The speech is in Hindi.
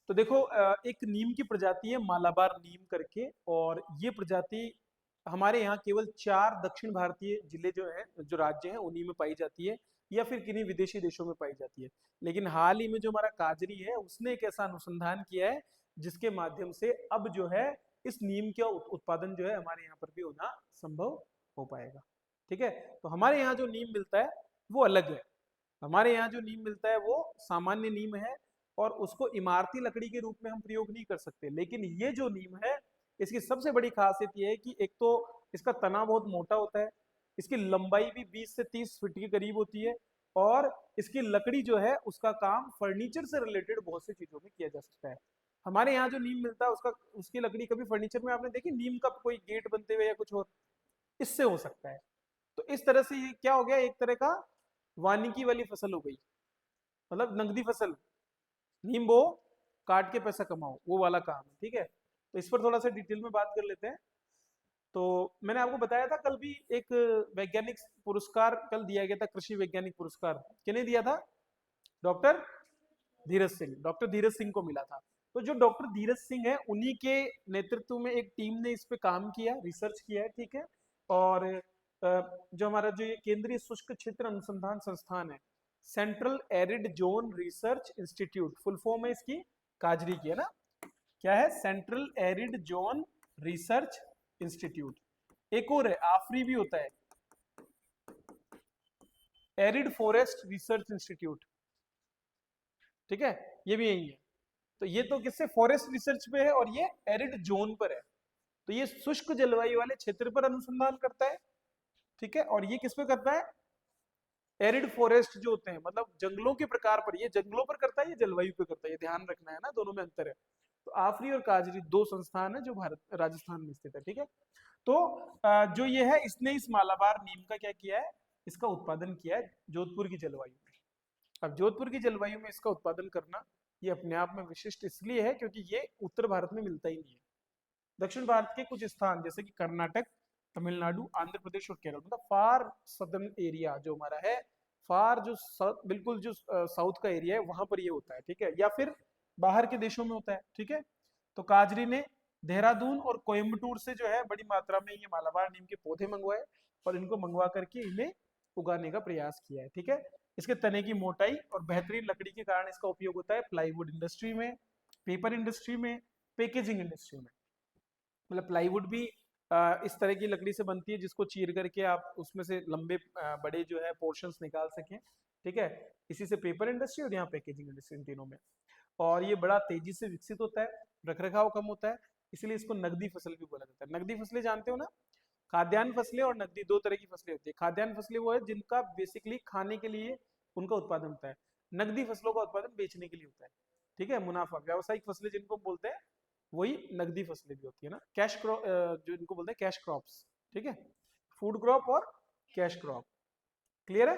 तो देखो एक नीम की प्रजाति है मालाबार नीम करके, और ये प्रजाति हमारे यहाँ केवल 4 दक्षिण भारतीय जिले जो है, जो राज्य हैं, उन्हीं में पाई जाती है, या फिर किन्हीं विदेशी देशों में पाई जाती है। लेकिन हाल ही में जो हमारा काजरी है, उसने एक ऐसा अनुसंधान किया है जिसके माध्यम से अब जो है इस नीम का उत्पादन जो है हमारे यहाँ पर भी होना संभव हो पाएगा। ठीक है। तो हमारे यहाँ जो नीम मिलता है वो अलग है। हमारे यहाँ जो नीम मिलता है वो सामान्य नीम है, और उसको इमारती लकड़ी के रूप में हम प्रयोग नहीं कर सकते। लेकिन ये जो नीम है, इसकी सबसे बड़ी खासियत ये है कि एक तो इसका तना बहुत मोटा होता है, इसकी लंबाई भी 20 से 30 फीट के करीब होती है, और इसकी लकड़ी जो है उसका काम फर्नीचर से रिलेटेड बहुत सी चीजों में किया जा सकता है। हमारे यहाँ जो नीम मिलता है उसका उसकी लकड़ी कभी फर्नीचर में आपने देखी नीम का कोई गेट बनते हुए या कुछ और, इससे हो सकता है। तो इस तरह से ये क्या हो गया, एक तरह का वानिकी वाली फसल हो गई, मतलब नगदी फसल। नीम बो, काट के पैसा कमाओ, वो वाला काम है। ठीक है। तो इस पर थोड़ा सा डिटेल में बात कर लेते हैं। तो मैंने आपको बताया था कल भी, एक वैज्ञानिक पुरस्कार कल दिया गया था, कृषि वैज्ञानिक पुरस्कार किन्हें दिया था? डॉक्टर धीरज सिंह, डॉक्टर धीरज सिंह को मिला था। तो जो डॉक्टर धीरज सिंह है, उन्हीं के नेतृत्व में एक टीम ने इस पे काम किया, रिसर्च किया है। ठीक है। और जो हमारा जो ये केंद्रीय शुष्क क्षेत्र अनुसंधान संस्थान है, central arid zone research institute, full form है इसकी, काजरी की है ना, क्या है? Central arid zone research institute. एक और है, आफरी भी होता है, एरिड फॉरेस्ट रिसर्च इंस्टीट्यूट। ठीक है, ये भी यही है। तो ये तो किससे, फॉरेस्ट रिसर्च पे है, और ये एरिड जोन पर है। तो ये शुष्क जलवायु वाले क्षेत्र पर अनुसंधान करता है। ठीक है। और ये किस पे करता है? एरिड फॉरेस्ट जो होते हैं, मतलब जंगलों के प्रकार पर। ये जंगलों पर करता है, ये जलवायु पे करता है, ये ध्यान रखना है ना, दोनों में अंतर है। तो आफरी और काजरी दो संस्थान है जो भारत राजस्थान में स्थित है। ठीक है। तो जो ये है, इसने इस मालाबार नीम का क्या किया है, इसका उत्पादन किया है जोधपुर की जलवायु में। अब जोधपुर की जलवायु में इसका उत्पादन करना ये अपने आप में विशिष्ट इसलिए है क्योंकि ये उत्तर भारत में मिलता ही नहीं है। दक्षिण भारत के कुछ स्थान जैसे कि कर्नाटक, तमिलनाडु, आंध्र प्रदेश और केरल, मतलब फार सदर्न एरिया जो हमारा है, फार जो बिल्कुल जो साउथ का एरिया है, वहां पर ये होता है। ठीक है। या फिर बाहर के देशों में होता है। ठीक है। तो काजरी ने देहरादून और कोयम्बटूर से जो है बड़ी मात्रा में ये मालाबार नीम के पौधे मंगवाए, और इनको मंगवा करके इन्हें उगाने का प्रयास किया है। ठीक है। इसके तने की मोटाई और बेहतरीन लकड़ी के कारण इसका उपयोग होता है प्लाईवुड इंडस्ट्री में, पेपर इंडस्ट्री में, पैकेजिंग इंडस्ट्री में। मतलब प्लाईवुड भी इस तरह की लकड़ी से बनती है जिसको चीर करके आप उसमें से लंबे बड़े जो है पोर्शंस निकाल सकें। ठीक है। इसी से पेपर इंडस्ट्री और यहाँ पैकेजिंग इंडस्ट्री, इन तीनों में। और ये बड़ा तेजी से विकसित होता है, रखरखाव कम होता है, इसलिए इसको नगदी फसल भी बोला जाता है। नगदी फसलें जानते हो ना? खाद्यान्न फसलें और नगदी दो तरह की फसलें होती है। खाद्यान्न फसलें वो है जिनका बेसिकली खाने के लिए उनका उत्पादन होता है। नगदी फसलों का उत्पादन बेचने के लिए होता है। ठीक है, मुनाफा। व्यावसायिक फसलें जिनको बोलते हैं वही नगदी फसलें भी होती है ना, कैश क्रॉप जो इनको बोलते हैं कैश क्रॉप्स। ठीक है, फूड क्रॉप और कैश क्रॉप। क्लियर है?